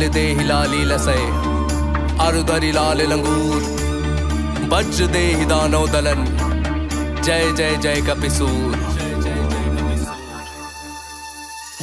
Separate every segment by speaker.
Speaker 1: दे हिलाली लसै अरुदरि लाल लंगूर वज्र दे दानव दलन जय जय जय कपिसूर।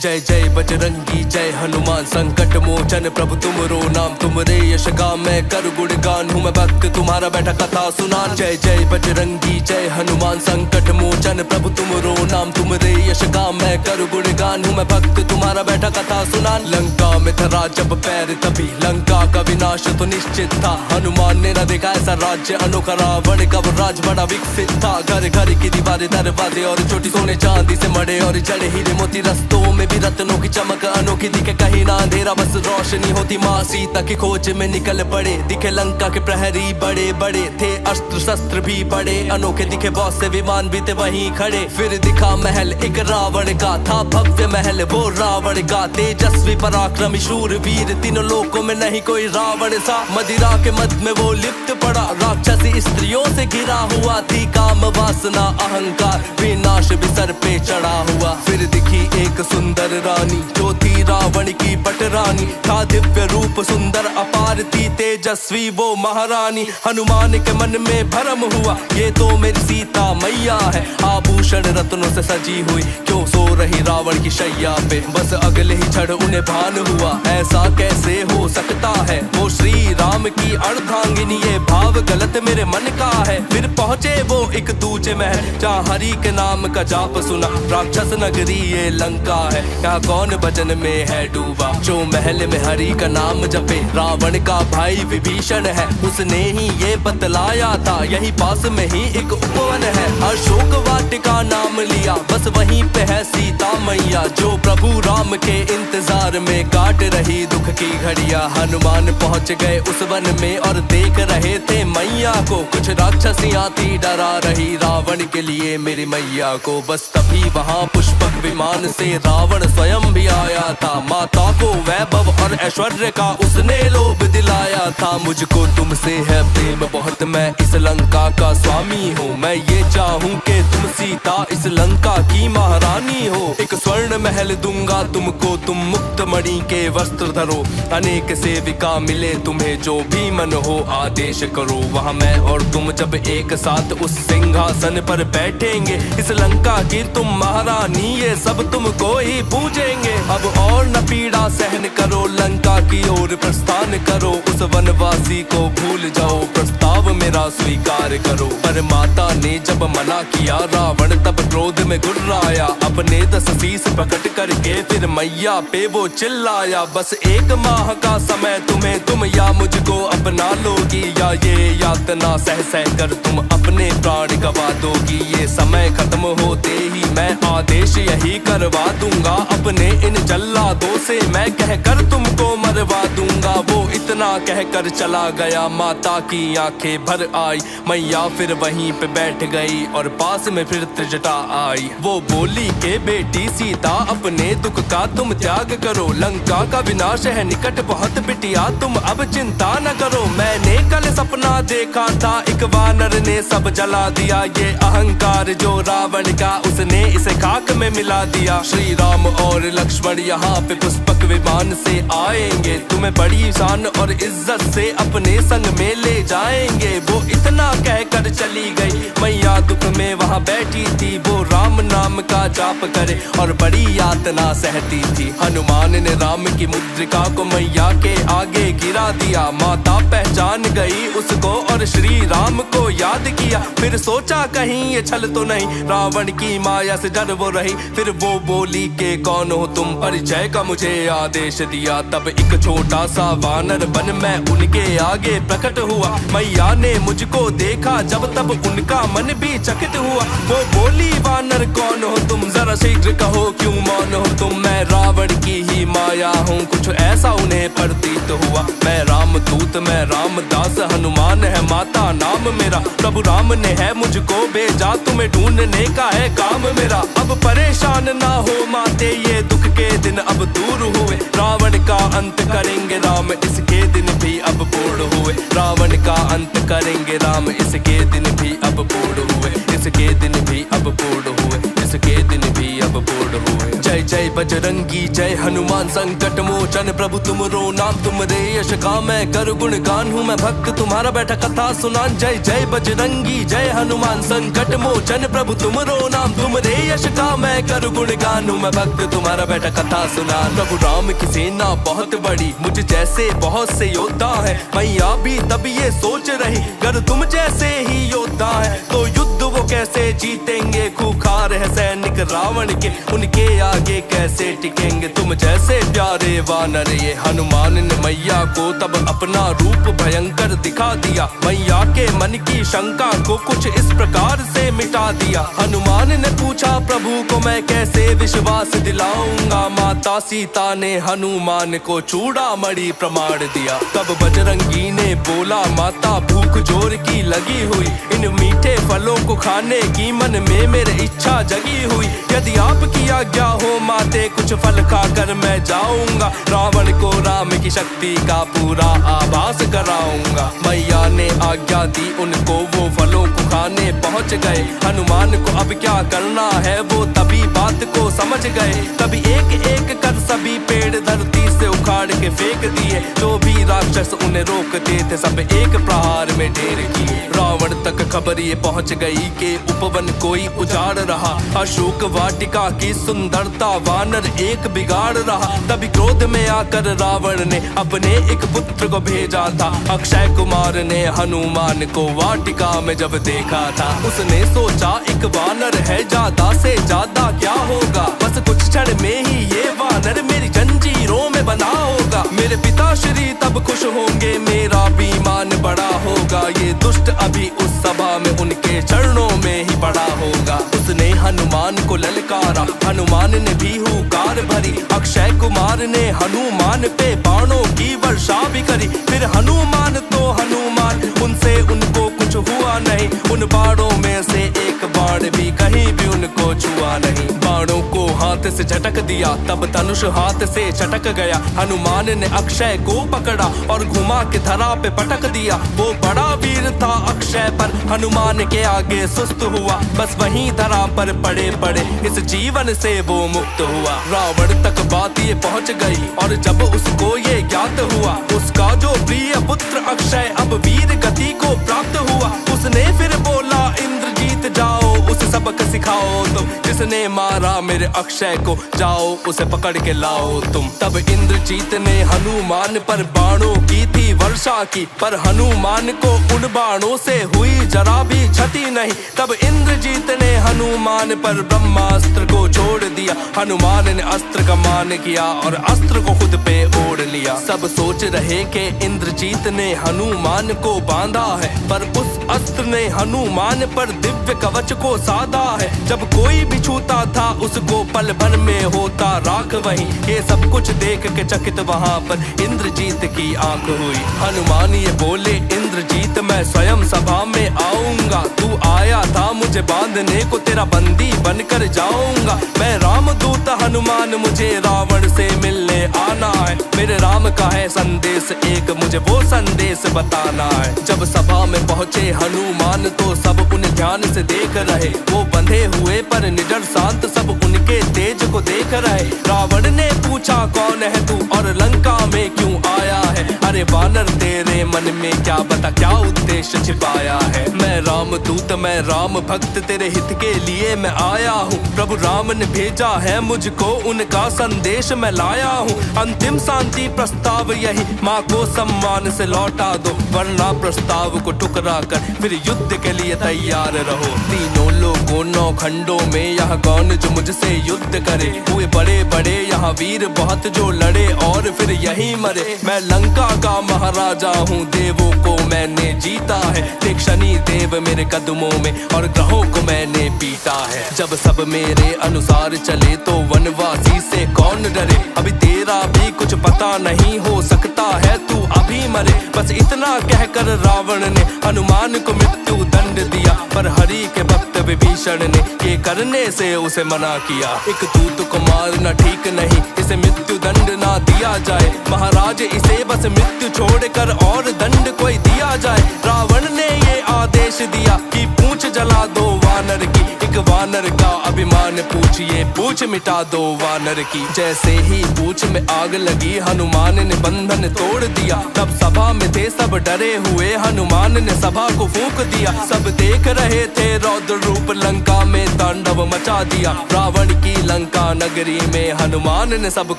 Speaker 1: जय जय बजरंगी जय हनुमान संकट मोचन प्रभु तुमरो नाम तुमरे यश गान मैं कर गुणगान हूँ मैं भक्त तुम्हारा बैठा कथा सुनान। जय जय बजरंगी जय हनुमान संकट मोचन प्रभु तुमरो नाम तुमरे यश गान मैं कर गुणगान हूँ मैं भक्त तुम्हारा बैठा कथा सुनान। लंका में था जब पैर तभी लंका का विनाश तो निश्चित था। हनुमान ने न देखा ऐसा राज्य अनोखा रावण का वो राज बड़ा विकसित था। घर घर की दीवारें दरवाजे और छोटी सोने चांदी से मड़े और जड़े हीरे मोती रस्तों में भी रत्नों की चमक अनोखी दिखे कहीं ना अंधेरा बस रोशनी होती। माँ सीता की खोज में निकल पड़े दिखे लंका के प्रहरी बड़े बड़े थे अस्त्र शस्त्र भी बड़े अनोखे दिखे बहुत से विमान भी थे वहीं खड़े। फिर दिखा महल एक रावण का था भव्य महल वो रावण का तेजस्वी पराक्रमी शूर वीर तीनों लोकों में नहीं कोई रावण सा। मदिरा के मद में वो लिप्त पड़ा राक्षसी स्त्रियों से घिरा हुआ थी काम वासना अहंकार विनाश भी सर पे चढ़ा हुआ। फिर दिखी एक सुंदर रानी जो थी रावण की पटरानी था दिव्य रूप सुंदर अपार थी तेजस्वी वो महारानी। हनुमान के मन में भरम हुआ ये तो मेरी सीता मैया है आभूषण रत्नों से सजी हुई क्यों सो रही रावण की शैया पे। बस अगले ही क्षण उन्हें भान हुआ ऐसा कैसे हो सकता है वो श्री राम की अर्धांगिनी ये भाव गलत मेरे मन का है। फिर पहुंचे वो एक दूजे महल जहाँ हरि के नाम का जाप सुना राक्षस नगरी ये लंका है यहाँ कौन भजन में है डूबा जो महल में हरि का नाम जपे। रावण का भाई विभीषण है उसने ही ये बतलाया था यही पास में ही एक उपवन है अशोक वाटिका नाम लिया बस वहीं पे है सीता मैया जो प्रभु राम के इंतजार में काट रही दुख की घड़िया। हनुमान पहुंच गए उस वन में और देख रहे थे मैया को कुछ राक्षसियां थी डरा रही रावण के लिए मेरी मैया को। बस तभी वहाँ पुष्पक विमान से रावण स्वयं भी आया था माता को वैभव और ऐश्वर्य का उसने लोभ दिलाया था। मुझको तुमसे है प्रेम बहुत मैं इस लंका का स्वामी हूँ मैं ये चाहूँ कि तुम सीता इस लंका की महारानी हो। एक स्वर्ण महल दूंगा तुमको तुम मुक्त मणि के वस्त्र धरो अनेक सेविका मिले तुम्हें जो भी मन हो आदेश करो। वहाँ मैं और तुम जब एक साथ उस सिंहासन पर बैठेंगे इस लंका की तुम महारानी ये सब तुमको ही पूजेंगे। अब और न पीड़ा सहन करो लंका की ओर प्रस्थान करो उस वनवासी को भूल जाओ प्रस्ताव मेरा स्वीकार करो। पर माता ने जब मना किया रावण तब क्रोध में गुर्राया अपने 10 शीश प्रकट करके फिर मैया पे वो चिल्लाया बस 1 माह का समय तुम्हें तुम या मुझको अपना लोगी या ये यातना सह सह कर तुम अपने प्राण गवा दोगी। ये समय खत्म होते ही मैं आदेश यही करवा दूंगा अपने इन जल्लादों से मैं कहकर तुमको मरवा दूंगा। वो इतना कहकर चला गया माता की आंखें भर आई मैया फिर वहीं पे बैठ गई और पास में फिर त्रिजटा आई। वो बोली के बेटी सीता अपने दुख का तुम त्याग करो लंका का विनाश है निकट बहुत बिटिया तुम अब चिंता न करो। मैंने कल सपना देखा था एक वानर ने सब जला दिया ये अहंकार जो रावण का उसने इसे खाक में मिला दिया। श्री राम और लक्ष्मण यहाँ पे पुष्पक विमान से आएंगे तुम्हें बड़ी शान और इज्जत से अपने संग में ले जाएंगे। वो इतना कहकर चली गई मैया दुख में वहाँ बैठी थी वो राम नाम का जाप करे और बड़ी यातना सहती थी। हनुमान ने राम की मुद्रिका को मैया के आगे गिरा दिया माता पहचान गई उसको और श्री राम को याद किया फिर सोचा कहीं ये छल तो नहीं रावण की माया से डर वो रही। फिर वो बोली के कौन हो तुम परिचय का मुझे आदेश दिया तब एक छोटा सा वानर बन मैं उनके आगे प्रकट हुआ। मैया ने मुझको देखा जब तब उनका मन भी चकित हुआ। वो बोली वानर कौन हो तुम जरा शीघ्र कहो क्यों मौन हो तुम मैं रावण की ही माया हूँ कुछ ऐसा उन्हें प्रतीत हुआ। मैं रामदूत मैं रामदास हनुमान है माता नाम मेरा प्रभु राम ने है मुझको भेजा तुम्हें ढूंढने का है काम मेरा। अब परेशान ना हो माते ये दुख के दिन अब दूर हुए रावण का अंत करेंगे राम इसके दिन भी अब पूर्ण हुए। रावण का अंत करेंगे राम इसके दिन भी अब पूर्ण हुए इसके दिन भी अब पूर्ण हुए इसके दिन भी अब पूर्ण हुए। जय जय बजरंगी जय हनुमान संकट मोचन प्रभु तुमरो नाम तुमरे यश का मैं कर गुणगान हूँ मैं भक्त तुम्हारा बैठा कथा सुनान। जय जय बजरंगी जय हनुमान संकट मोचन प्रभु तुमरो नाम तुमरे यश का मैं कर गुणगान हूँ मैं भक्त तुम्हारा बैठा कथा सुनान। प्रभु राम की सेना बहुत बड़ी मुझ जैसे बहुत से योद्धा है मैया भी तभी ये सोच रही अगर तुम जैसे ही योद्धा है तो युद्ध वो कैसे जीतेंगे। खूंखार है सैनिक रावण के उनके आगे कैसे टिकेंगे। तुम जैसे प्यारे वानर ये हनुमान ने मैया को तब अपना रूप भयंकर दिखा दिया। मैया के मन की शंका को कुछ इस प्रकार से मिटा दिया। हनुमान ने पूछा प्रभु को मैं कैसे विश्वास दिलाऊंगा। माता सीता ने हनुमान को चूड़ामणि प्रमाण दिया। तब बजरंगी ने बोला माता भूख जोर की लगी हुई इन मीठे फलों को खाने की मन में मेरे इच्छा जगी हुई। यदि आपकी आज्ञा हो माते कुछ फल खाकर मैं जाऊंगा। रावण को राम की शक्ति का पूरा आभास कराऊंगा। मैया ने आज्ञा दी उनको वो फलों को खाने पहुंच गए। हनुमान को अब क्या करना है वो तभी बात को समझ गए। तभी एक एक कर सभी पेड़ धरती से उखाड़ के फेंक दिए। जो भी राक्षस उन्हें रोकते थे सब एक प्रहार में ढेर किए। रावण तक खबर ये पहुंच गई कि उपवन कोई उजाड़ रहा। अशोक वाटिका की सुंदरता वानर एक बिगाड़ रहा। तभी क्रोध में आकर रावण ने अपने एक पुत्र को भेजा था। अक्षय कुमार ने हनुमान को वाटिका में जब देखा था उसने सोचा एक वानर है ज्यादा से ज्यादा क्या होगा। बस कुछ क्षण में ही ये वानर मेरी जंजीरों में बना होगा। मेरे पिता श्री तब खुश होंगे मेरा भी मान बड़ा होगा। ये दुष्ट अभी उस सभा में उनके चरणों में ही पड़ा होगा। उसने हनुमान को ललकारा हनुमान ने भी हुकार भरी। अक्षय कुमार ने हनुमान पे बाणों की वर्षा भी करी। फिर हनुमान तो हनुमान उनसे उनको कुछ हुआ नहीं। उन बाणों में से एक बाण भी कहीं भी उनको छुआ नहीं। बाणों को हाथ से झटक दिया तब धनुष हाथ से चटक गया। हनुमान ने अक्षय को पकड़ा और घुमा के धरा पे पटक दिया। वो बड़ा वीर था अक्षय पर हनुमान के आगे सुस्त हुआ। बस वहीं धरा पर पड़े पड़े इस जीवन से वो मुक्त हुआ। रावण तक बात ये पहुंच गई और जब उसको ये ज्ञात हुआ उसका जो प्रिय पुत्र अक्षय अब वीर गति को प्राप्त हुआ। उसने फिर बोला इंद्रजीत जाओ उसे सबक सिखाओ तुम। जिसने मारा मेरे अक्षय को जाओ उसे पकड़ के लाओ तुम। तब इंद्रजीत ने हनुमान पर बाणों की थी वर्षा की पर हनुमान को उन बाणों से हुई जरा भी क्षति नहीं। तब इंद्रजीत ने हनुमान पर ब्रह्मास्त्र को छोड़ दिया। हनुमान ने अस्त्र का मान किया और अस्त्र को खुद पे ओढ़ लिया। सब सोच रहे कि इंद्रजीत ने हनुमान को बांधा है पर उस अस्त्र ने हनुमान पर दिव्य कवच को साधा है। जब कोई भी छूता था उसको पल भर में होता राख वहीं। ये सब कुछ देख के चकित वहां पर इंद्रजीत की आंख हुई। हनुमान ये बोले इंद्रजीत मैं स्वयं सभा में आऊंगा। तू आया था मुझे बांधने को तेरा बंदी बनकर जाऊंगा। मैं रामदूत हनुमान मुझे रावण से मिलने आना है। मेरे राम का है संदेश एक मुझे वो संदेश बताना है। जब सभा में पहुंचे हनुमान तो सब उन्हें ध्यान से देख रहे। वो बंधे हुए पर निडर शांत सब उनके तेज को देख रहे। रावण ने पूछा कौन है तू और लंका में क्यों आया है। अरे वानर तेरे मन में क्या बता क्या उद्देश्य छिपाया है। मैं रामदूत मैं राम भक्त तेरे हित के लिए मैं आया हूँ। प्रभु राम ने भेजा है मुझको उनका संदेश मैं लाया हूँ। अंतिम शांति प्रस्ताव यही माँ को सम्मान से लौटा दो वरना प्रस्ताव को ठुकरा कर फिर युद्ध के लिए तैयार रहो। तीनों लोगों 9 खंडों में यह कौन जो मुझसे युद्ध करे। हुए बड़े बड़े यहाँ वीर बहुत जो लड़े और फिर यही मरे। मैं लंका का महाराजा हूँ देवों को मैंने जीता है। देख शनि देव मेरे कदमों में और ग्रहों को मैंने पीटा है। जब सब मेरे अनुसार चले तो वनवासी से कौन डरे। अभी तेरा भी कुछ पता नहीं हो सकता है तू अभी मरे। बस इतना कहकर रावण ने हनुमान को मृत्यु दंड दिया पर हरि के भक्त विभीषण ने ये करने से उसे मना किया। एक दूत को मारना ठीक नहीं इसे मृत्यु दंड ना दिया जाए। महाराज इसे बस मृत्यु छोड़कर और दंड कोई दिया जाए। रावण ने ये आदेश दिया कि पूंछ जला दो वानर की। एक वानर का अभिमान पूछिए पूछ मिटा दो वानर की। जैसे ही पूछ में आग लगी हनुमान ने बंधन तोड़ दिया। तब सभा में थे सब डरे हुए, हनुमान ने सभा को फूंक दिया। सब देख रहे थे रौद्र रूप, लंका में तांडव मचा दिया। रावण की लंका नगरी में हनुमान ने सब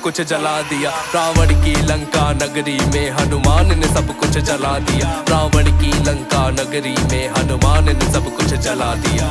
Speaker 1: कुछ जला दिया। रावण की लंका नगरी में हनुमान ने सब कुछ जला दिया। रावण की लंका नगरी में हनुमान ने सब कुछ जला दिया।